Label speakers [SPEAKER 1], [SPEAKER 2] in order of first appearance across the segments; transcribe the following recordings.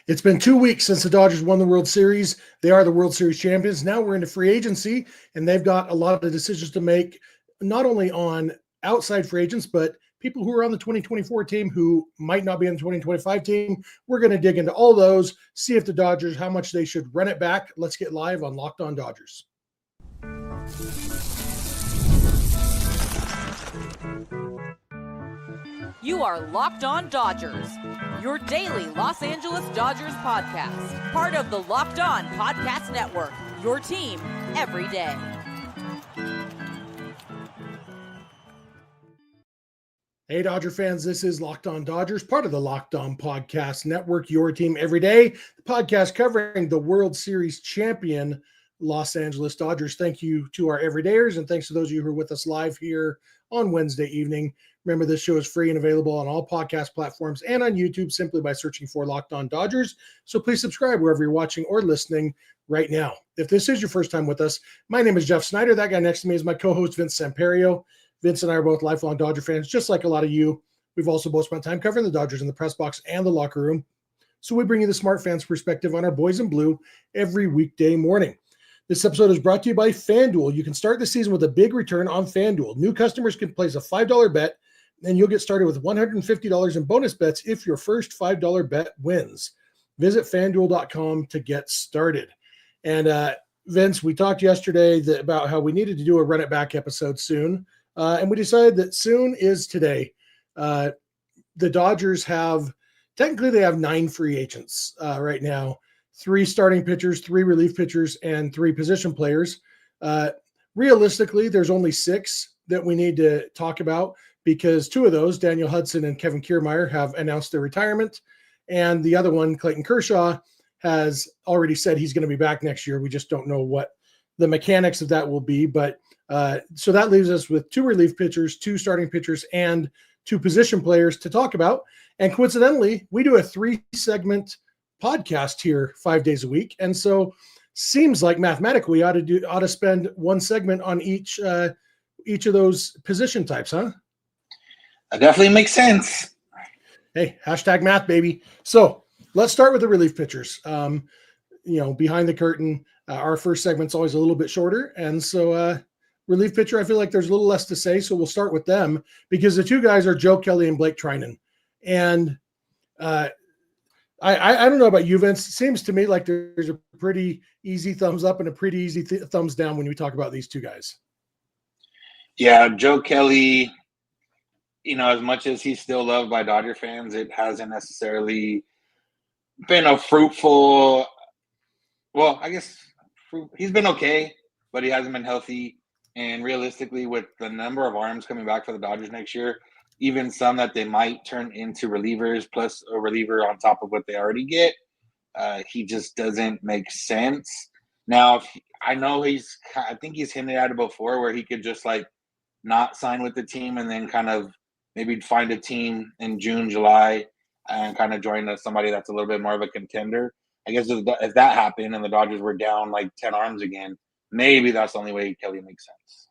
[SPEAKER 1] It's been 2 weeks since the Dodgers won the World Series. They are the World Series champions. Now we're into free agency, and they've got a lot of decisions to make, not only on outside free agents, but people who are on the 2024 team who might not be on the 2025 team. We're going to dig into all those, see if the Dodgers, how much they should run it back. Let's get live on Locked On Dodgers.
[SPEAKER 2] You are Locked On Dodgers, your daily Los Angeles Dodgers podcast. Part of the Locked On Podcast Network, your team every day.
[SPEAKER 1] Hey, Dodger fans, this is Locked On Dodgers, part of the Locked On Podcast Network, your team every day. The podcast covering the World Series champion Los Angeles Dodgers. Thank you to our everydayers, and thanks to those of you who are with us live here on Wednesday evening. Remember, this show is free and available on all podcast platforms and on YouTube simply by searching for Locked On Dodgers. So please subscribe wherever you're watching or listening right now. If this is your first time with us, my name is Jeff Snyder. That guy next to me is my co-host, Vince Samperio. Vince and I are both lifelong Dodger fans, just like a lot of you. We've also both spent time covering the Dodgers in the press box and the locker room. So we bring you the smart fans' perspective on our boys in blue every weekday morning. This episode is brought to you by FanDuel. You can start the season with a big return on FanDuel. New customers can place a $5 bet, and you'll get started with $150 in bonus bets if your first $5 bet wins. Visit FanDuel.com to get started. And Vince, we talked yesterday about how we needed to do a Run It Back episode soon, and we decided that soon is today. The Dodgers technically they have 9 free agents right now. 3 starting pitchers, 3 relief pitchers, and 3 position players. Realistically, there's only 6 that we need to talk about because 2 of those, Daniel Hudson and Kevin Kiermaier, have announced their retirement. And the other one, Clayton Kershaw, has already said he's going to be back next year. We just don't know what the mechanics of that will be. But so that leaves us with 2 relief pitchers, 2 starting pitchers, and 2 position players to talk about. And coincidentally, we do a 3-segment podcast here 5 days a week, and so seems like mathematically we ought to spend 1 segment on each of those position types, huh?
[SPEAKER 3] That definitely makes sense.
[SPEAKER 1] Hey, hashtag math, baby. So let's start with the relief pitchers. Behind the curtain, our first segment's always a little bit shorter, and so relief pitcher, I feel like there's a little less to say, so we'll start with them because the 2 guys are Joe Kelly and Blake Treinen, and I don't know about you, Vince. It seems to me like there's a pretty easy thumbs up and a pretty easy thumbs down when we talk about these 2 guys.
[SPEAKER 3] Yeah, Joe Kelly, as much as he's still loved by Dodger fans, it hasn't necessarily been a fruitful – well, I guess he's been okay, but he hasn't been healthy. And realistically, with the number of arms coming back for the Dodgers next year, even some that they might turn into relievers plus a reliever on top of what they already get, he just doesn't make sense. Now, I think he's hinted at it before where he could just not sign with the team and then kind of maybe find a team in June, July and kind of join somebody that's a little bit more of a contender. I guess if that happened and the Dodgers were down 10 arms again, maybe that's the only way Kelly makes sense.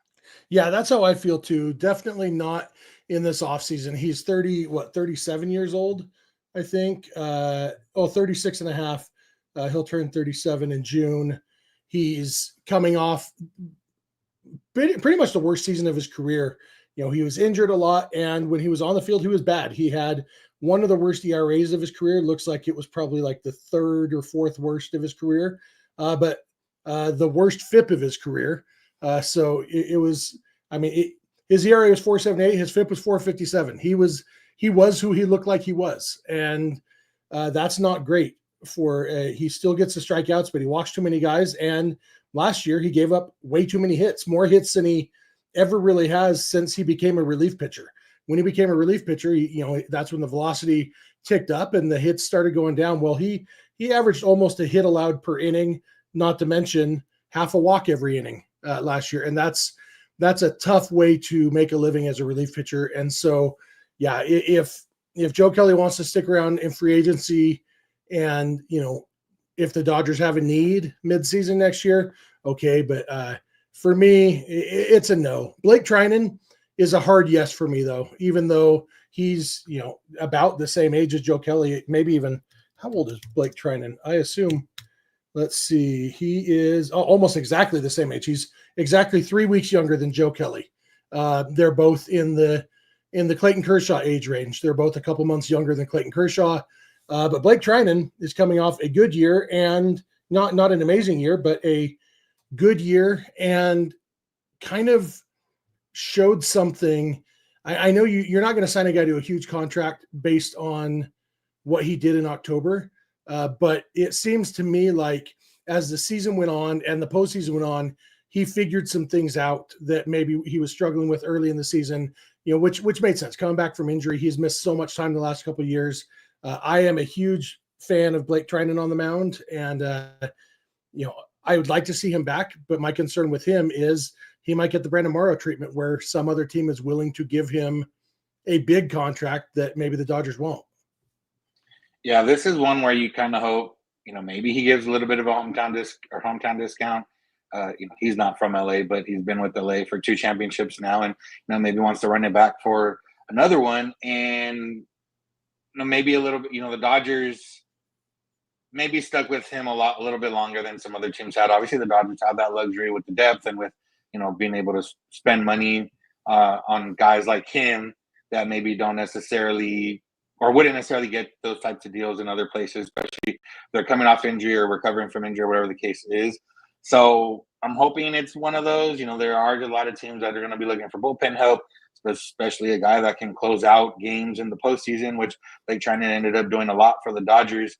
[SPEAKER 1] Yeah, that's how I feel too. Definitely not in this offseason. He's 37 years old, I think. 36 and a half. He'll turn 37 in June. He's coming off pretty much the worst season of his career. He was injured a lot, and when he was on the field, he was bad. He had one of the worst ERAs of his career. It looks like it was probably the 3rd or 4th worst of his career, but the worst FIP of his career. So it was, his ERA was 4.78. His FIP was 4.57. He was who he looked like he was. And that's not great he still gets the strikeouts, but he walks too many guys. And last year he gave up way too many hits, more hits than he ever really has since he became a relief pitcher. When he became a relief pitcher, that's when the velocity ticked up and the hits started going down. Well, he averaged almost a hit allowed per inning, not to mention half a walk every inning last year. And that's a tough way to make a living as a relief pitcher. And so, yeah, if Joe Kelly wants to stick around in free agency and, if the Dodgers have a need midseason next year, okay. But for me, it's a no. Blake Treinen is a hard yes for me, though, even though he's, about the same age as Joe Kelly, maybe even how old is Blake Treinen? I assume, let's see, he is almost exactly the same age. He's exactly 3 weeks younger than Joe Kelly. They're both in the Clayton Kershaw age range. They're both a couple months younger than Clayton Kershaw. But Blake Treinen is coming off a good year, and not an amazing year, but a good year, and kind of showed something. I know you're not going to sign a guy to a huge contract based on what he did in October, but it seems to me like as the season went on and the postseason went on, he figured some things out that maybe he was struggling with early in the season, which made sense. Coming back from injury, he's missed so much time the last couple of years. I am a huge fan of Blake Treinen on the mound, and I would like to see him back, but my concern with him is he might get the Brandon Morrow treatment where some other team is willing to give him a big contract that maybe the Dodgers won't.
[SPEAKER 3] Yeah, this is one where you kind of hope, maybe he gives a little bit of a hometown discount. He's not from LA, but he's been with LA for 2 championships now, and maybe wants to run it back for another one. And maybe a little bit, the Dodgers maybe stuck with him a little bit longer than some other teams had. Obviously, the Dodgers have that luxury with the depth and with being able to spend money on guys like him that maybe don't necessarily or wouldn't necessarily get those types of deals in other places, especially if they're coming off injury or recovering from injury or whatever the case is. So I'm hoping it's one of those. There are a lot of teams that are going to be looking for bullpen help, especially a guy that can close out games in the postseason, which Blake Treinen ended up doing a lot for the Dodgers.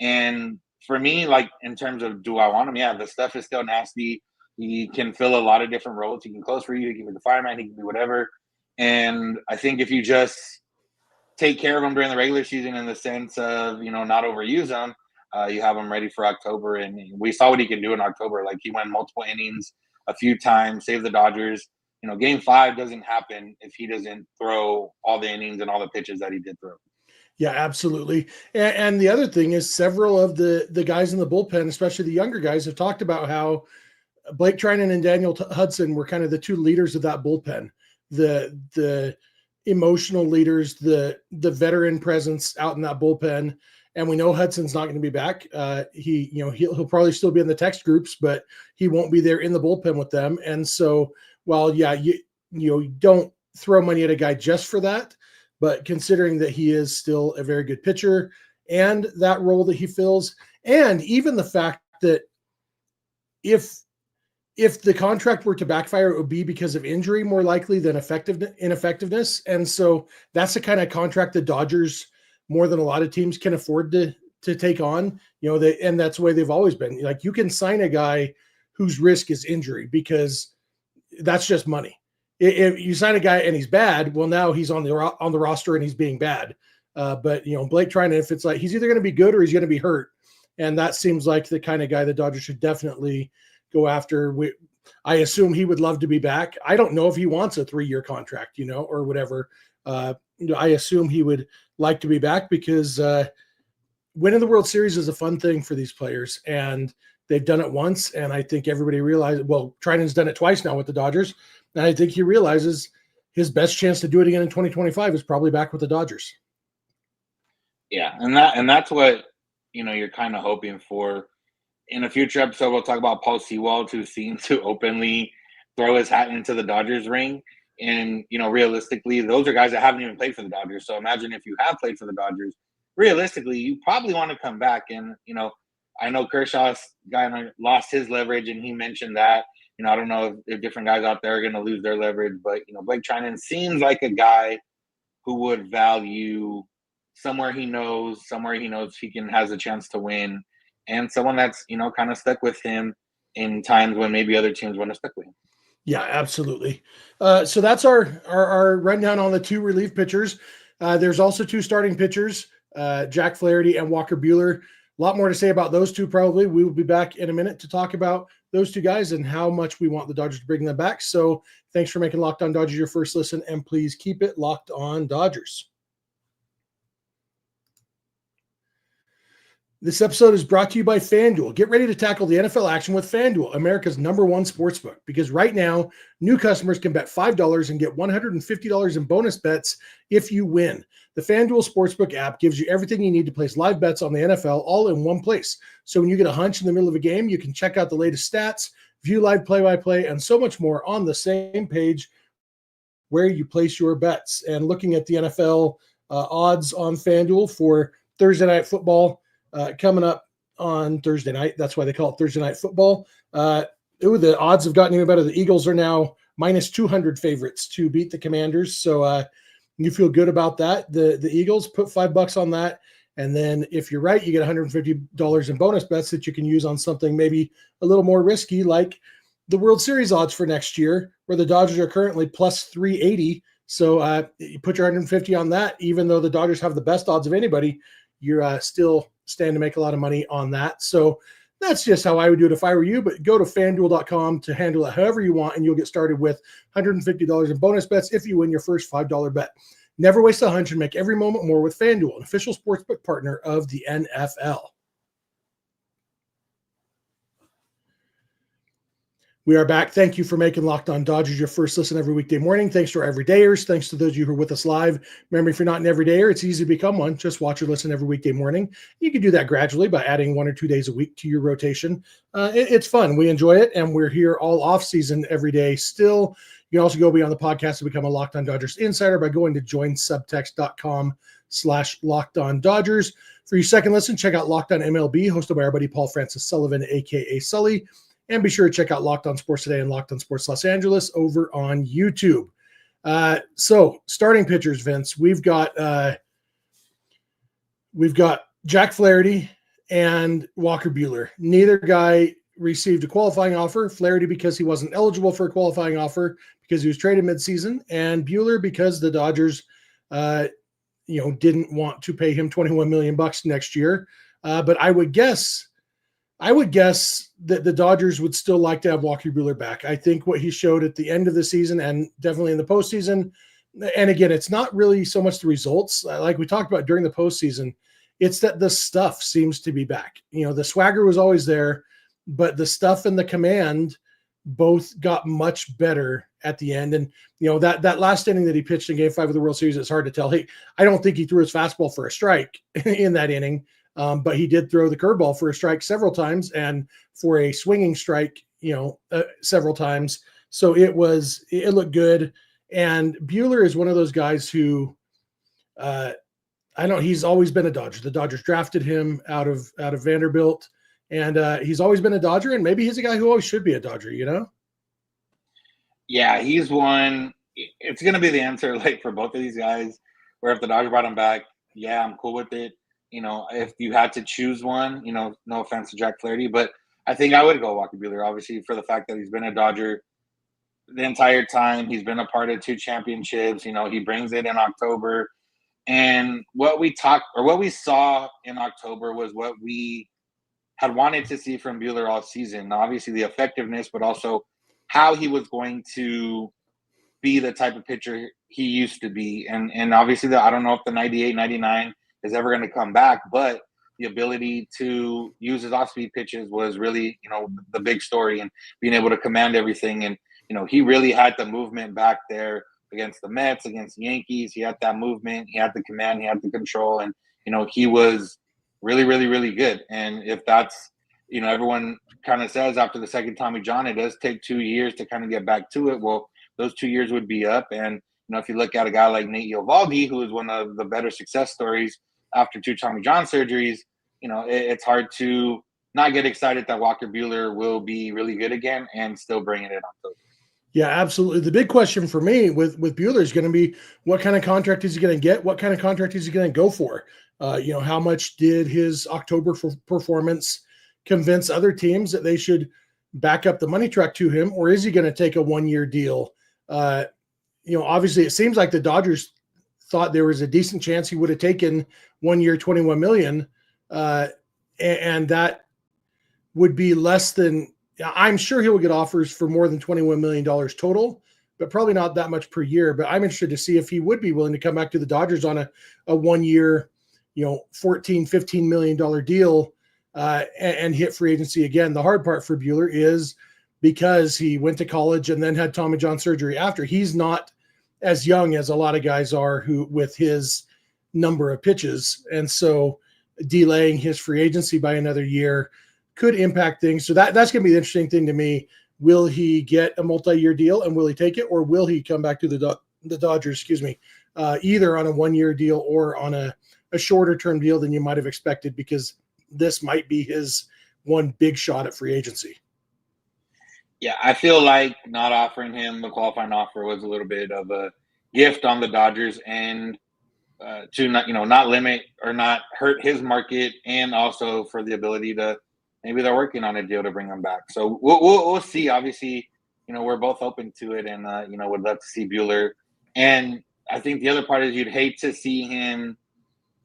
[SPEAKER 3] And for me, like in terms of do I want him? Yeah, the stuff is still nasty. He can fill a lot of different roles. He can close for you. He can be the fireman. He can be whatever. And I think if you just take care of him during the regular season in the sense of, not overuse him, you have him ready for October. And we saw what he can do in October. Like he went multiple innings a few times, saved the Dodgers. Game 5 doesn't happen if he doesn't throw all the innings and all the pitches that he did throw.
[SPEAKER 1] Yeah, absolutely. And the other thing is several of the guys in the bullpen, especially the younger guys, have talked about how Blake Treinen and Daniel Hudson were kind of the 2 leaders of that bullpen, the emotional leaders, the veteran presence out in that bullpen. And we know Hudson's not going to be back. He'll probably still be in the text groups, but he won't be there in the bullpen with them. And so, while you don't throw money at a guy just for that, but considering that he is still a very good pitcher and that role that he fills, and even the fact that if the contract were to backfire, it would be because of injury more likely than ineffectiveness. And so that's the kind of contract the Dodgers, more than a lot of teams, can afford to take on. And that's the way they've always been. Like you can sign a guy whose risk is injury because that's just money. If you sign a guy and he's bad, well, now he's on the roster and he's being bad. But Blake Treinen, if it's like he's either going to be good or he's going to be hurt, and that seems like the kind of guy the Dodgers should definitely go after. I assume he would love to be back. I don't know if he wants a 3-year contract, or whatever. I assume he would like to be back because winning the World Series is a fun thing for these players, and they've done it once. And I think everybody realizes, well, Treinen's done it twice now with the Dodgers. And I think he realizes his best chance to do it again in 2025 is probably back with the Dodgers.
[SPEAKER 3] Yeah. And that's what, you're kind of hoping for. In a future episode, we'll talk about Paul Sewald, who seems to openly throw his hat into the Dodgers ring. And, realistically, those are guys that haven't even played for the Dodgers. So imagine if you have played for the Dodgers, realistically, you probably want to come back. And, I know Kershaw's guy lost his leverage, and he mentioned that. I don't know if different guys out there are going to lose their leverage, but, Blake Treinen seems like a guy who would value somewhere he knows has a chance to win, and someone that's, kind of stuck with him in times when maybe other teams want to stick with him.
[SPEAKER 1] Yeah, absolutely. So that's our rundown on the 2 relief pitchers. There's also 2 starting pitchers, Jack Flaherty and Walker Buehler. A lot more to say about those 2 probably. We will be back in a minute to talk about those 2 guys and how much we want the Dodgers to bring them back. So thanks for making Locked On Dodgers your first listen, and please keep it Locked On Dodgers. This episode is brought to you by FanDuel. Get ready to tackle the NFL action with FanDuel, America's #1 sportsbook, because right now, new customers can bet $5 and get $150 in bonus bets if you win. The FanDuel Sportsbook app gives you everything you need to place live bets on the NFL all in one place. So when you get a hunch in the middle of a game, you can check out the latest stats, view live play-by-play, and so much more on the same page where you place your bets. And looking at the NFL odds on FanDuel for Thursday Night Football, coming up on Thursday night. That's why they call it Thursday Night Football. The odds have gotten even better. The Eagles are now minus 200 favorites to beat the Commanders. So you feel good about that. The Eagles, put $5 on that. And then if you're right, you get $150 in bonus bets that you can use on something maybe a little more risky, like the World Series odds for next year, where the Dodgers are currently plus 380. So you put your 150 on that. Even though the Dodgers have the best odds of anybody, you're still stand to make a lot of money on that. So that's just how I would do it if I were you. But go to FanDuel.com to handle it however you want, and you'll get started with $150 in bonus bets if you win your first $5 bet. Never waste a hunch and make every moment more with FanDuel, an official sportsbook partner of the NFL. We are back. Thank you for making Locked On Dodgers your first listen every weekday morning. Thanks to our everydayers. Thanks to those of you who are with us live. Remember, if you're not an everydayer, it's easy to become one. Just watch or listen every weekday morning. You can do that gradually by adding 1 or 2 days a week to your rotation. It's fun. We enjoy it, and we're here all off-season every day still. You can also go beyond the podcast to become a Locked On Dodgers insider by going to joinsubtext.com/LockedOnDodgers. For your second listen, check out Locked On MLB, hosted by our buddy Paul Francis Sullivan, a.k.a. Sully. And be sure to check out Locked On Sports Today and Locked On Sports Los Angeles over on YouTube. So starting pitchers, Vince, we've got Jack Flaherty and Walker Buehler. Neither guy received a qualifying offer. Flaherty because he wasn't eligible for a qualifying offer because he was traded midseason, and Buehler because the Dodgers, didn't want to pay him $21 million next year. But I would guess that the Dodgers would still like to have Walker Buehler back. I think what he showed at the end of the season and definitely in the postseason, and again, it's not really so much the results. Like we talked about during the postseason, it's that the stuff seems to be back. The swagger was always there, but the stuff and the command both got much better at the end. And, that last inning that he pitched in Game 5 of the World Series, it's hard to tell. Hey, I don't think he threw his fastball for a strike in that inning. But he did throw the curveball for a strike several times and for a swinging strike, several times. So it looked good. And Buehler is one of those guys who, he's always been a Dodger. The Dodgers drafted him out of Vanderbilt, and he's always been a Dodger. And maybe he's a guy who always should be a Dodger,
[SPEAKER 3] Yeah, he's one. It's going to be the answer, for both of these guys, where if the Dodgers brought him back, yeah, I'm cool with it. If you had to choose one, no offense to Jack Flaherty, but I think I would go Walker Buehler, obviously, for the fact that he's been a Dodger the entire time. He's been a part of 2 championships. He brings it in October. And what we saw in October was what we had wanted to see from Buehler all season. Obviously, the effectiveness, but also how he was going to be the type of pitcher he used to be. And obviously, I don't know if the 98, 99 is ever going to come back, but the ability to use his off-speed pitches was really, the big story, and being able to command everything. And, he really had the movement back there against the Mets, against the Yankees. He had that movement, he had the command, he had the control, and, he was really, really, really good. And if that's, everyone kind of says after the second Tommy John, it does take 2 years to kind of get back to it. Well, those 2 years would be up. And, if you look at a guy like Nate Eovaldi, who is one of the better success stories after 2 Tommy John surgeries, it's hard to not get excited that Walker Buehler will be really good again and still bring it in October.
[SPEAKER 1] Yeah, absolutely. The big question for me with Buehler is going to be, what kind of contract is he going to get? What kind of contract is he going to go for? How much did his October performance convince other teams that they should back up the money truck to him, or is he going to take a 1-year deal? Obviously it seems like the Dodgers thought there was a decent chance he would have taken 1 year, $21 million. And that would be less than, I'm sure he will get offers for more than $21 million total, but probably not that much per year. But I'm interested to see if he would be willing to come back to the Dodgers on a 1 year, $14-15 million deal and hit free agency again. The hard part for Buehler is because he went to college and then had Tommy John surgery after. He's not as young as a lot of guys are who with his number of pitches. And so delaying his free agency by another year could impact things. So that's going to be the interesting thing to me. Will he get a multi-year deal and will he take it, or will he come back to the Dodgers, either on a 1-year deal or on a shorter term deal than you might have expected, because this might be his one big shot at free agency.
[SPEAKER 3] Yeah, I feel like not offering him the qualifying offer was a little bit of a gift on the Dodgers end to not limit or not hurt his market, and also for the ability to maybe they're working on a deal to bring him back. So we'll see. Obviously, we're both open to it, and would love to see Buehler. And I think the other part is you'd hate to see him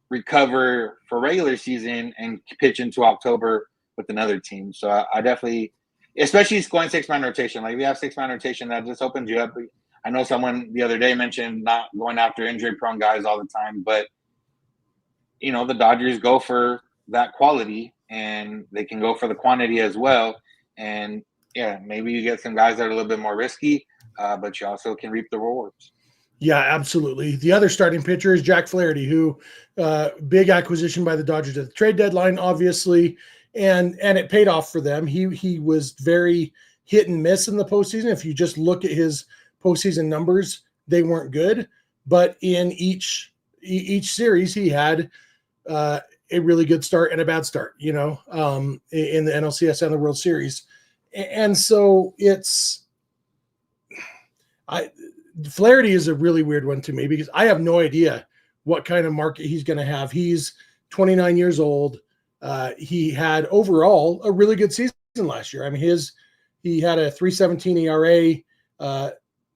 [SPEAKER 3] recover for regular season and pitch into October with another team. So I definitely, especially going 6-man rotation. Like, we have 6-man rotation, that just opens you up. I know someone the other day mentioned not going after injury-prone guys all the time, but the Dodgers go for that quality, and they can go for the quantity as well. And yeah, maybe you get some guys that are a little bit more risky, but you also can reap the rewards.
[SPEAKER 1] Yeah, absolutely. The other starting pitcher is Jack Flaherty, who big acquisition by the Dodgers at the trade deadline, obviously, and it paid off for them. He was very hit and miss in the postseason. If you just look at his postseason numbers, they weren't good, but in each series he had a really good start and a bad start, in the NLCS and the World Series. And so Flaherty is a really weird one to me, because I have no idea what kind of market he's going to have. He's 29 years old. He had overall a really good season last year. I mean, he had a 3.17 ERA,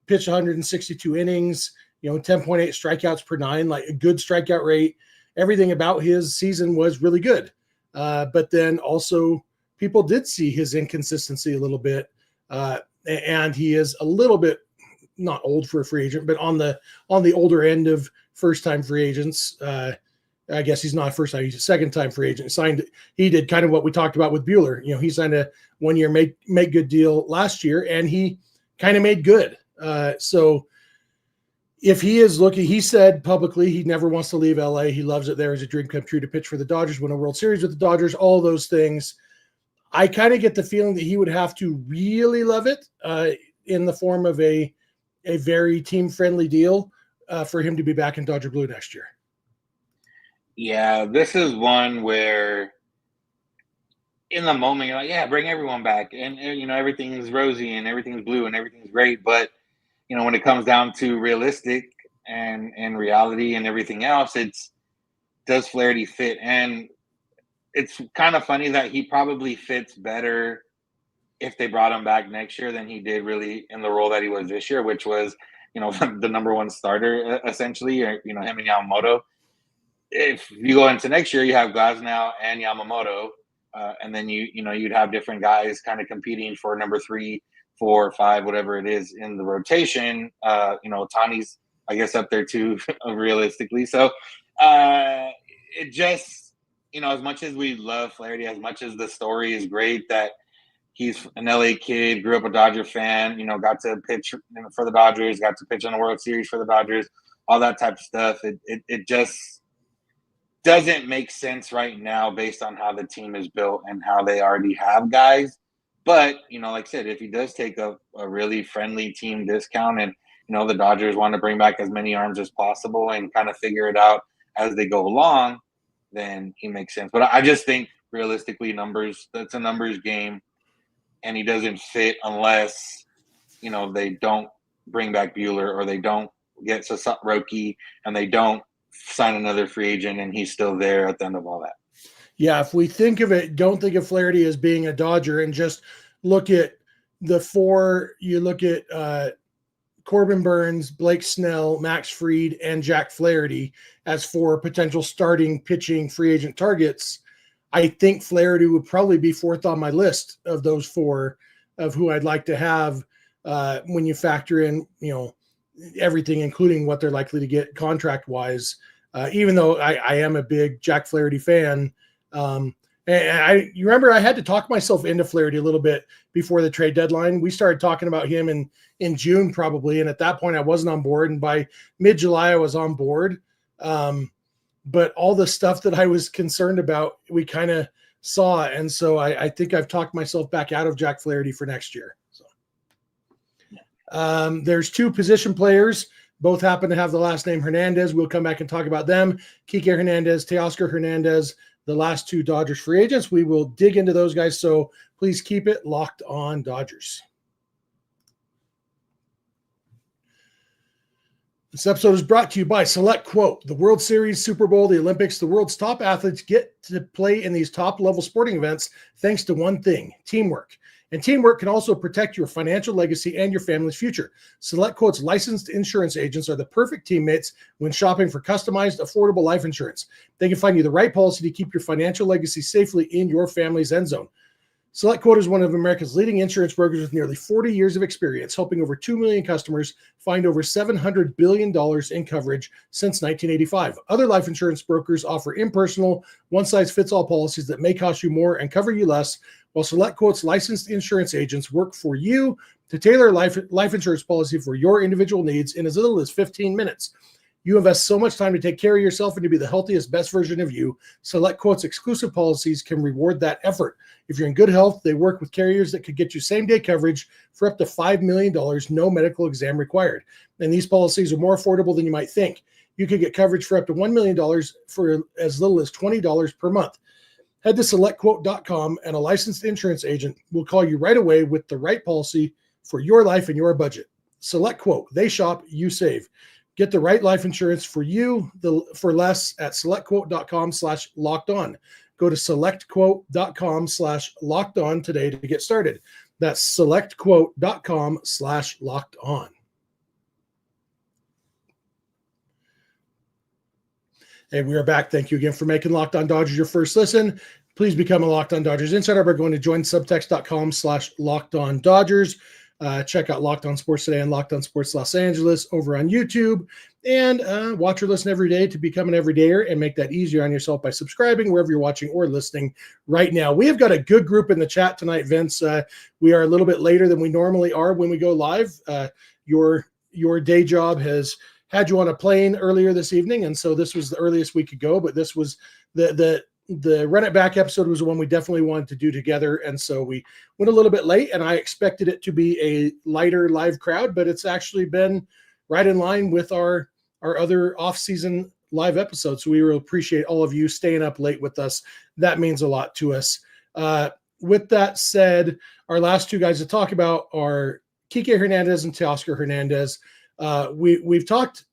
[SPEAKER 1] pitched 162 innings, 10.8 strikeouts per 9, like a good strikeout rate. Everything about his season was really good. But then also people did see his inconsistency a little bit. And he is a little bit not old for a free agent, but on the older end of first-time free agents. I guess he's not a first time, he's a second-time free agent. He did kind of what we talked about with Buehler. He signed a 1-year make good deal last year, and he kind of made good. So if he is looking, he said publicly he never wants to leave LA. He loves it there. It's a dream come true to pitch for the Dodgers, win a World Series with the Dodgers, all those things. I kind of get the feeling that he would have to really love it in the form of a very team-friendly deal for him to be back in Dodger Blue next year.
[SPEAKER 3] Yeah, this is one where in the moment you're like, yeah, bring everyone back, and everything's rosy and everything's blue and everything's great, but when it comes down to realistic and reality and everything else, does Flaherty fit? And it's kind of funny that he probably fits better if they brought him back next year than he did really in the role that he was this year, which was, the number one starter essentially, or, him and Yamamoto. If you go into next year, you have Glasnow and Yamamoto, and then you'd have different guys kind of competing for number 3, 4, 5, whatever it is in the rotation. Ohtani's, I guess, up there too, realistically. So it just, as much as we love Flaherty, as much as the story is great that he's an LA kid, grew up a Dodger fan, got to pitch for the Dodgers, got to pitch in the World Series for the Dodgers, all that type of stuff. It just doesn't make sense right now based on how the team is built and how they already have guys. But, like I said, if he does take a really friendly team discount and, the Dodgers want to bring back as many arms as possible and kind of figure it out as they go along, then he makes sense. But I just think realistically that's a numbers game, and he doesn't fit unless, they don't bring back Buehler or they don't get Roki and they don't sign another free agent and he's still there at the end of all that.
[SPEAKER 1] Yeah, if we think of it, don't think of Flaherty as being a Dodger and just look at the 4. You look at Corbin Burns, Blake Snell, Max Fried, and Jack Flaherty as 4 potential starting pitching free agent targets. I think Flaherty would probably be 4th on my list of those 4 of who I'd like to have when you factor in, everything, including what they're likely to get contract-wise even though I am a big Jack Flaherty fan. And you remember I had to talk myself into Flaherty a little bit before the trade deadline. We started talking about him in June probably, and at that point I wasn't on board. And by mid-July I was on board. But all the stuff that I was concerned about, we kind of saw, and so I think I've talked myself back out of Jack Flaherty for next year. So there's two position players. Both happen to have the last name Hernandez. We'll come back and talk about them. Kiké Hernandez, Teoscar Hernandez, the last two Dodgers free agents. We will dig into those guys, so please keep it locked on Dodgers. This episode is brought to you by Select Quote. The World Series, Super Bowl, the Olympics, the world's top athletes get to play in these top-level sporting events thanks to one thing, teamwork. And teamwork can also protect your financial legacy and your family's future. Select Quote's licensed insurance agents are the perfect teammates when shopping for customized, affordable life insurance. They can find you the right policy to keep your financial legacy safely in your family's end zone. Select Quote is one of America's leading insurance brokers with nearly 40 years of experience, helping over 2 million customers find over $700 billion in coverage since 1985. Other life insurance brokers offer impersonal, one-size-fits-all policies that may cost you more and cover you less, while Select Quote's licensed insurance agents work for you to tailor a life insurance policy for your individual needs in as little as 15 minutes. You invest so much time to take care of yourself and to be the healthiest, best version of you. Select Quote's exclusive policies can reward that effort. If you're in good health, they work with carriers that could get you same-day coverage for up to $5 million, no medical exam required. And these policies are more affordable than you might think. You could get coverage for up to $1 million for as little as $20 per month. Head to selectquote.com and a licensed insurance agent will call you right away with the right policy for your life and your budget. Select Quote. They shop, you save. Get the right life insurance for you for less at selectquote.com/lockedon. Go to selectquote.com/lockedon today to get started. That's selectquote.com/lockedon. And we are back. Thank you again for making Locked On Dodgers your first listen. Please become a Locked On Dodgers insider by going to joinsubtext.com/lockedondodgers. Check out Locked On Sports Today and Locked On Sports Los Angeles over on YouTube. And watch or listen every day to become an everydayer and make that easier on yourself by subscribing wherever you're watching or listening right now. We have got a good group in the chat tonight, Vince. We are a little bit later than we normally are when we go live. Your day job has had you on a plane earlier this evening, and so this was the earliest we could go, but this was the Run It Back episode was the one we definitely wanted to do together, and so we went a little bit late, and I expected it to be a lighter live crowd, but it's actually been right in line with our other off-season live episodes, so we really appreciate all of you staying up late with us. That means a lot to us. With that said, our last two guys to talk about are Kiké Hernandez and Teoscar Hernandez. We've talked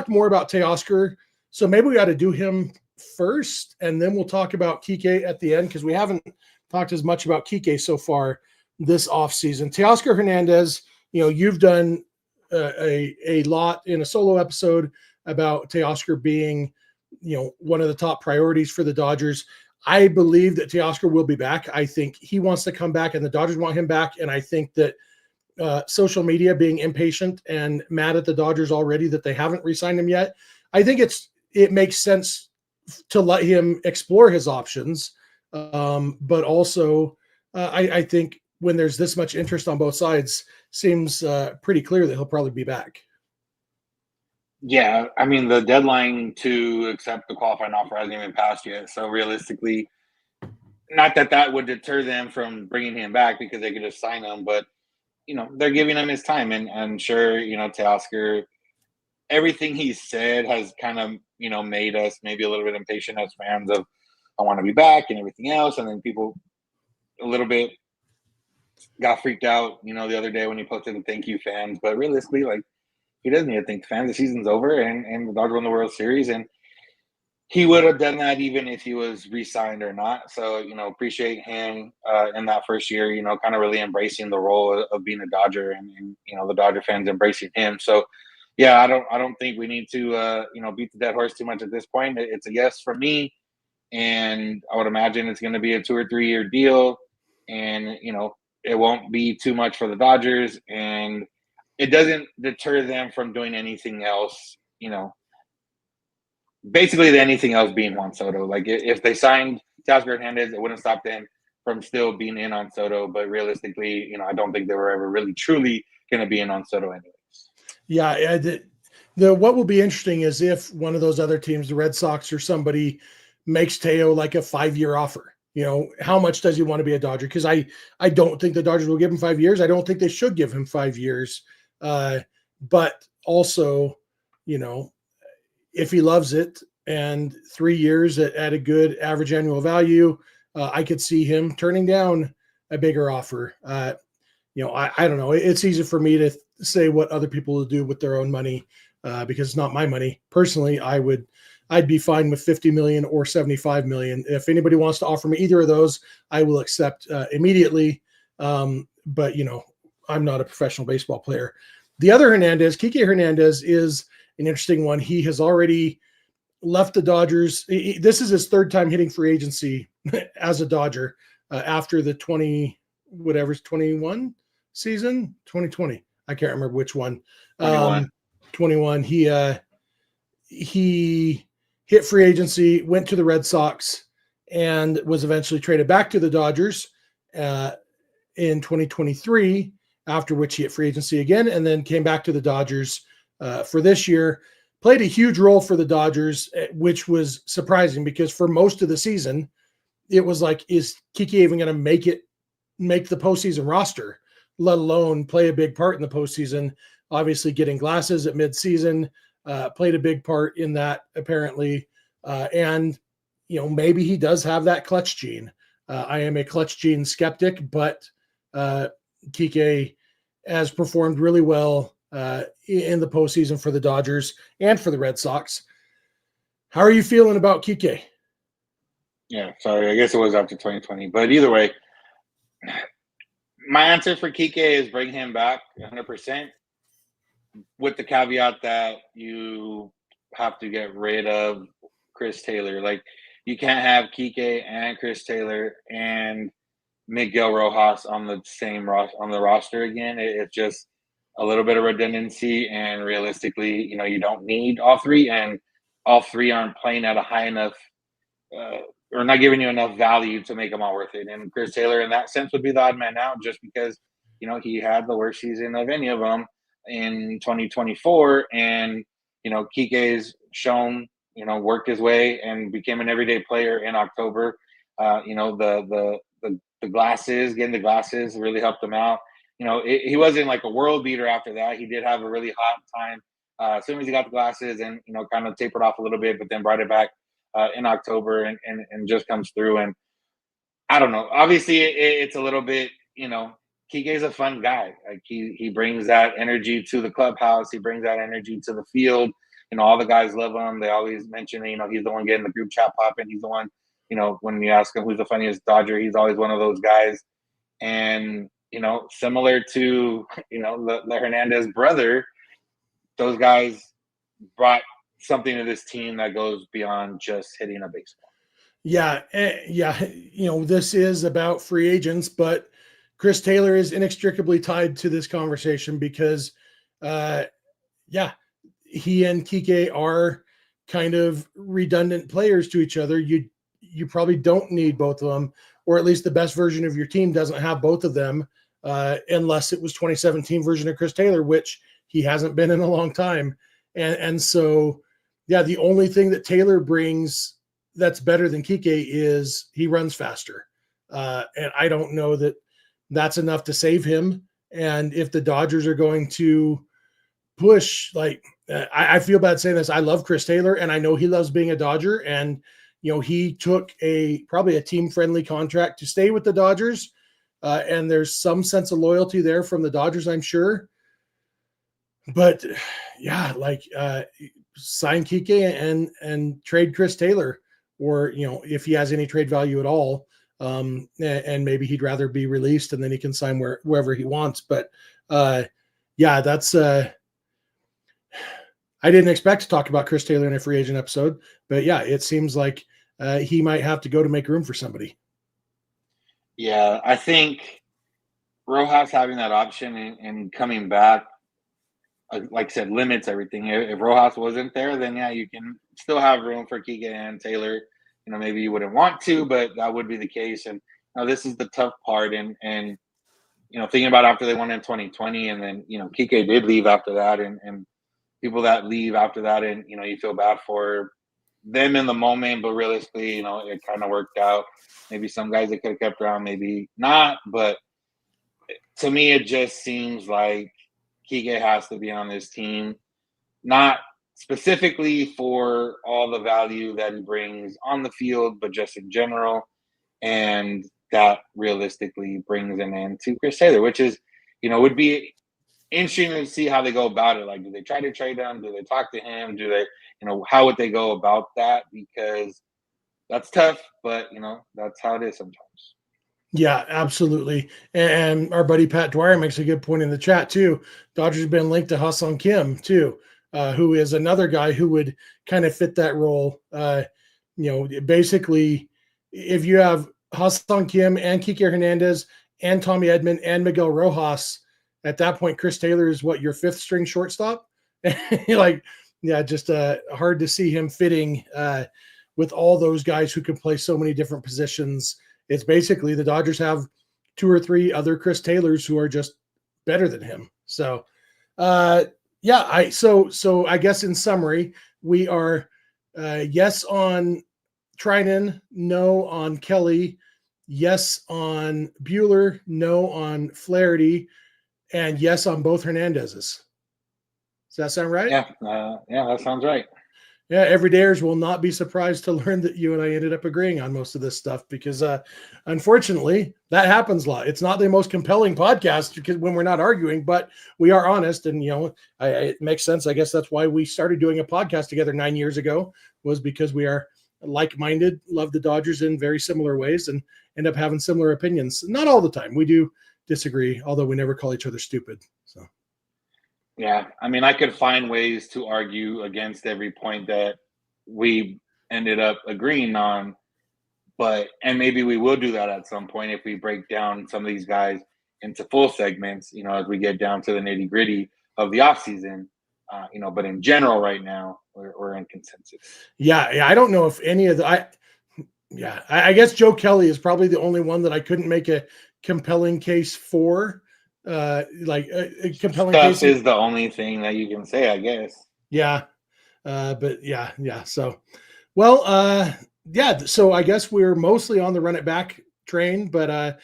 [SPEAKER 1] more about Teoscar, so maybe we got to do him first, and then we'll talk about Kiké at the end because we haven't talked as much about Kiké so far this offseason. Teoscar Hernandez, you've done a lot in a solo episode about Teoscar being, one of the top priorities for the Dodgers. I believe that Teoscar will be back. I think he wants to come back, and the Dodgers want him back, and I think that social media being impatient and mad at the Dodgers already that they haven't re-signed him yet, I think it makes sense to let him explore his options. But also, I think when there's this much interest on both sides, seems pretty clear that he'll probably be back.
[SPEAKER 3] Yeah, I mean, the deadline to accept the qualifying offer hasn't even passed yet. So realistically, not that would deter them from bringing him back because they could just sign him, but they're giving him his time, and I'm sure, Teoscar, everything he said has kind of, made us maybe a little bit impatient as fans of, I want to be back and everything else. And then people a little bit got freaked out, the other day when he posted the thank you fans, but realistically, he doesn't need to thank the fans. The season's over and the Dodgers won the World Series, and he would have done that even if he was re-signed or not. So, appreciate him in that first year, kind of really embracing the role of being a Dodger and the Dodger fans embracing him. So, yeah, I don't think we need to, beat the dead horse too much at this point. It's a yes for me. And I would imagine it's going to be a 2 or 3 year deal. And, it won't be too much for the Dodgers. And it doesn't deter them from doing anything else, basically anything else being Juan Soto. Like if they signed Teoscar Hernandez, it wouldn't stop them from still being in on Soto. But realistically, I don't think they were ever really truly going to be in on Soto anyways.
[SPEAKER 1] Yeah, what will be interesting is if one of those other teams, the Red Sox or somebody, makes Teo like a 5-year offer. How much does he want to be a Dodger? Because I don't think the Dodgers will give him 5 years. I don't think they should give him 5 years. But also, if he loves it and 3 years at a good average annual value, I could see him turning down a bigger offer. I don't know. It's easy for me to say what other people will do with their own money because it's not my money. Personally, I'd be fine with 50 million or 75 million. If anybody wants to offer me either of those, I will accept immediately. But I'm not a professional baseball player. The other Hernandez, Kiké Hernandez, is an interesting one. He has already left the Dodgers. This is his third time hitting free agency as a Dodger after the 21 season, 2020. I can't remember which one. 21. He hit free agency, went to the Red Sox, and was eventually traded back to the Dodgers in 2023, after which he hit free agency again, and then came back to the Dodgers for this year. Played a huge role for the Dodgers, which was surprising because for most of the season, it was like, is Kiké even going to make the postseason roster, let alone play a big part in the postseason? Obviously getting glasses at midseason played a big part in that apparently. And, maybe he does have that clutch gene. I am a clutch gene skeptic, but Kiké has performed really well in the postseason for the Dodgers and for the Red Sox. How are you feeling about Kiké?
[SPEAKER 3] Yeah, sorry, I guess it was after 2020. But either way, my answer for Kiké is bring him back 100%, with the caveat that you have to get rid of Chris Taylor. Like, you can't have Kiké and Chris Taylor and Miguel Rojas on the same roster again. It's just a little bit of redundancy, and realistically, you don't need all three, and all three aren't playing at a high enough or not giving you enough value to make them all worth it. And Chris Taylor, in that sense, would be the odd man out just because he had the worst season of any of them in 2024, and Kiké's shown worked his way and became an everyday player in October. The glasses, getting the glasses really helped him out. He wasn't like a world beater after that. He did have a really hot time as soon as he got the glasses, and kind of tapered off a little bit, but then brought it back in October and just comes through. And I don't know. Obviously, it's a little bit, Kiké's a fun guy. Like he brings that energy to the clubhouse. He brings that energy to the field. All the guys love him. They always mention, he's the one getting the group chat popping. He's the one, when you ask him who's the funniest Dodger, he's always one of those guys. And, similar to, the Hernandez brother, those guys brought something to this team that goes beyond just hitting a baseball.
[SPEAKER 1] Yeah. This is about free agents, but Chris Taylor is inextricably tied to this conversation because, he and Kiké are kind of redundant players to each other. You probably don't need both of them, or at least the best version of your team doesn't have both of them, unless it was 2017 version of Chris Taylor, which he hasn't been in a long time. And so, the only thing that Taylor brings that's better than Kiké is he runs faster. And I don't know that that's enough to save him. And if the Dodgers are going to push, I feel bad saying this, I love Chris Taylor and I know he loves being a Dodger, and he took probably a team-friendly contract to stay with the Dodgers, and there's some sense of loyalty there from the Dodgers, I'm sure. But sign Kiké and trade Chris Taylor, or if he has any trade value at all, and maybe he'd rather be released and then he can sign wherever he wants. But that's I didn't expect to talk about Chris Taylor in a free agent episode, but it seems like he might have to go to make room for somebody.
[SPEAKER 3] Yeah, I think Rojas having that option and coming back, like I said, limits everything. If Rojas wasn't there, then yeah, you can still have room for Kiké and Taylor. Maybe you wouldn't want to, but that would be the case. And this is the tough part. And thinking about after they won in 2020, and then Kiké did leave after that, and people that leave after that, and you feel bad for them in the moment, but realistically, it kind of worked out. Maybe some guys they could have kept around, maybe not. But to me, it just seems like Kiké has to be on this team, not specifically for all the value that he brings on the field, but just in general. And that realistically brings an end to Chris Taylor, which is, would be interesting to see how they go about it. Like, do they try to trade him? Do they talk to him? Do they, how would they go about that? Because that's tough, but, that's how it is sometimes.
[SPEAKER 1] Yeah, absolutely. And our buddy Pat Dwyer makes a good point in the chat too. Dodgers have been linked to Hasan Kim too, who is another guy who would kind of fit that role. Basically, if you have Hasan Kim and Kiké Hernandez and Tommy Edman and Miguel Rojas, at that point, Chris Taylor is what, your fifth string shortstop? Just hard to see him fitting with all those guys who can play so many different positions. It's basically the Dodgers have 2 or 3 other Chris Taylors who are just better than him. So, I guess in summary, we are yes on Treinen, no on Kelly, yes on Buehler, no on Flaherty, and yes on both Hernandez's. Does that sound right?
[SPEAKER 3] Yeah, that sounds right.
[SPEAKER 1] Yeah, everydayers will not be surprised to learn that you and I ended up agreeing on most of this stuff because, unfortunately, that happens a lot. It's not the most compelling podcast because when we're not arguing, but we are honest, and it makes sense. I guess that's why we started doing a podcast together 9 years ago, was because we are like-minded, love the Dodgers in very similar ways, and end up having similar opinions. Not all the time. We do disagree, although we never call each other stupid. So.
[SPEAKER 3] Yeah, I mean, I could find ways to argue against every point that we ended up agreeing on, and maybe we will do that at some point if we break down some of these guys into full segments, as we get down to the nitty gritty of the offseason, but in general right now, we're in consensus.
[SPEAKER 1] Yeah, I don't know if any of I guess Joe Kelly is probably the only one that I couldn't make a compelling case for. A compelling
[SPEAKER 3] Stuff
[SPEAKER 1] case
[SPEAKER 3] is the only thing that you can say, I guess.
[SPEAKER 1] Yeah. So, well, so I guess we're mostly on the run it back train, but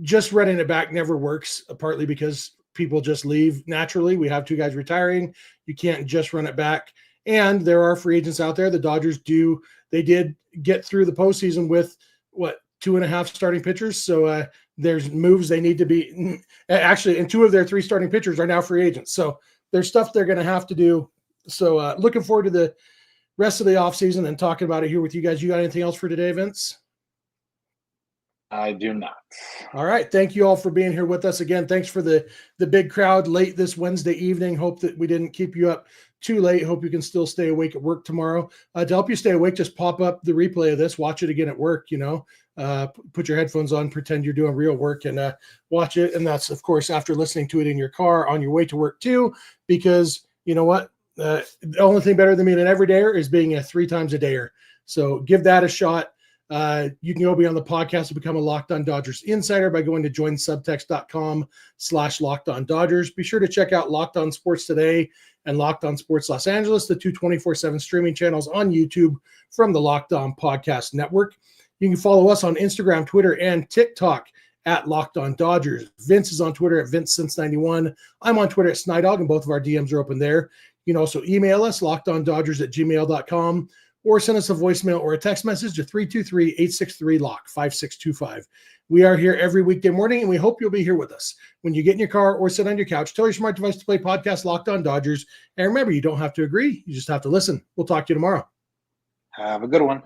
[SPEAKER 1] just running it back never works, partly because people just leave naturally. We have 2 guys retiring. You can't just run it back. And there are free agents out there. The Dodgers did get through the postseason with 2.5 starting pitchers. So there's moves they need to be actually, and 2 of their 3 starting pitchers are now free agents. So there's stuff they're going to have to do. So looking forward to the rest of the offseason and talking about it here with you guys. You got anything else for today, Vince?
[SPEAKER 3] I do not.
[SPEAKER 1] All right. Thank you all for being here with us again. Thanks for the big crowd late this Wednesday evening. Hope that we didn't keep you up too late. Hope you can still stay awake at work tomorrow. To help you stay awake, just pop up the replay of this, watch it again at work, put your headphones on, pretend you're doing real work and watch it. And that's, of course, after listening to it in your car on your way to work too, because you know what? The only thing better than being an everydayer is being a 3 times a dayer. So give that a shot. You can go be on the podcast to become a Locked On Dodgers insider by going to joinsubtext.com/LockedOnDodgers. Be sure to check out Locked On Sports Today and Locked On Sports Los Angeles, the 2 24/7 streaming channels on YouTube from the Locked On Podcast Network. You can follow us on Instagram, Twitter, and TikTok at Locked On Dodgers. Vince is on Twitter at VinceSince91. I'm on Twitter at Snydog, and both of our DMs are open there. You can also email us, lockedondodgers@gmail.com, or send us a voicemail or a text message to 323-863-LOCK, 5625. We are here every weekday morning, and we hope you'll be here with us. When you get in your car or sit on your couch, tell your smart device to play podcast Locked On Dodgers. And remember, you don't have to agree. You just have to listen. We'll talk to you tomorrow.
[SPEAKER 3] Have a good one.